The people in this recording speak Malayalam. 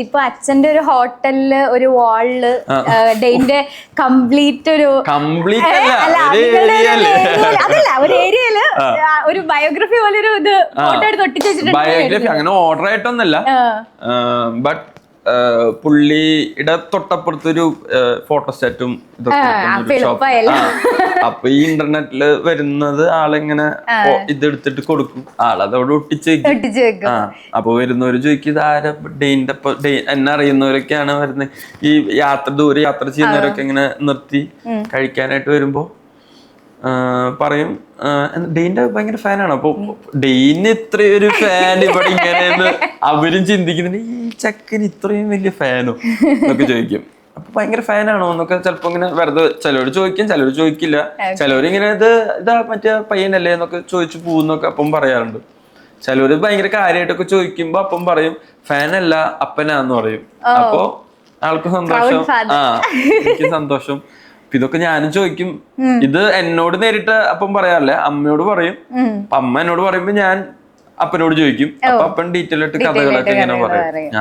ഇപ്പൊ അച്ഛന്റെ ഒരു ഹോട്ടലില് ഒരു വാളില് ഡെയിന്റെ കംപ്ലീറ്റ് ഒരു അതല്ല ഒരു ഏരിയയില് ഒരു ബയോഗ്രഫി പോലെ ഒരു ഇത് ഫോട്ടോ എടുത്ത് ഒട്ടിച്ച് വെച്ചിട്ടുണ്ട്. ബയോഗ്രഫി അങ്ങനെ ഓർഡർ ആയിട്ടൊന്നല്ല, ബട്ട് പുള്ളിയുടെ തൊട്ടപ്പുറത്തൊരു ഫോട്ടോസ്റ്റാറ്റും ഇതൊക്കെ. അപ്പൊ ഈ ഇന്റർനെറ്റില് വരുന്നത് ആളിങ്ങനെ ഇതെടുത്തിട്ട് കൊടുക്കും, ആളതവിടെ ഒട്ടിച്ച് വെക്കും. അപ്പൊ വരുന്നവര് ചോദിക്കും ഇതാര ഡെയിന്റെ എന്നെ അറിയുന്നവരൊക്കെയാണ് വരുന്നത്. ഈ ദൂരെ യാത്ര ചെയ്യുന്നവരൊക്കെ ഇങ്ങനെ നിർത്തി കഴിക്കാനായിട്ട് വരുമ്പോ പറയും ഡെയിന്റെ ഭയങ്കര ഫാനാണ്. അപ്പൊ ഡെയിന് ഇത്രയൊരു ഫാൻ ഇവിടെ ഇങ്ങനെ അവരും ചിന്തിക്കുന്നുണ്ട്, ഈ ചെക്കന് ഇത്രയും വലിയ ഫാനോ എന്നൊക്കെ ചോദിക്കും. അപ്പൊ ഭയങ്കര ഫാനാണോ എന്നൊക്കെ ചിലപ്പോ ഇങ്ങനെ വെറുതെ ചിലവര് ചോദിക്കും, ചിലവര് ചോദിക്കില്ല. ചിലവരിങ്ങനെ ഇതാ മറ്റേ പയ്യനല്ലേ എന്നൊക്കെ ചോദിച്ചു പോകുന്നൊക്കെ അപ്പം പറയാറുണ്ട്. ചിലവര് ഭയങ്കര കാര്യമായിട്ടൊക്കെ ചോദിക്കുമ്പോ അപ്പം പറയും ഫാനല്ല അപ്പനാന്ന് പറയും. അപ്പൊ ആൾക്ക് സന്തോഷം, എനിക്ക് സന്തോഷം. ഇതൊക്കെ ഞാനും ചോദിക്കും. ഇത് എന്നോട് നേരിട്ട് അപ്പം പറയാറില്ല, അമ്മയോട് പറയും. അമ്മ എന്നോട് പറയുമ്പോ ഞാൻ അപ്പനോട് ചോദിക്കും. അപ്പൊ അപ്പൻ ഡീറ്റെയിൽ ആയിട്ട് കഥകളൊക്കെ ഇങ്ങനെ പറയും.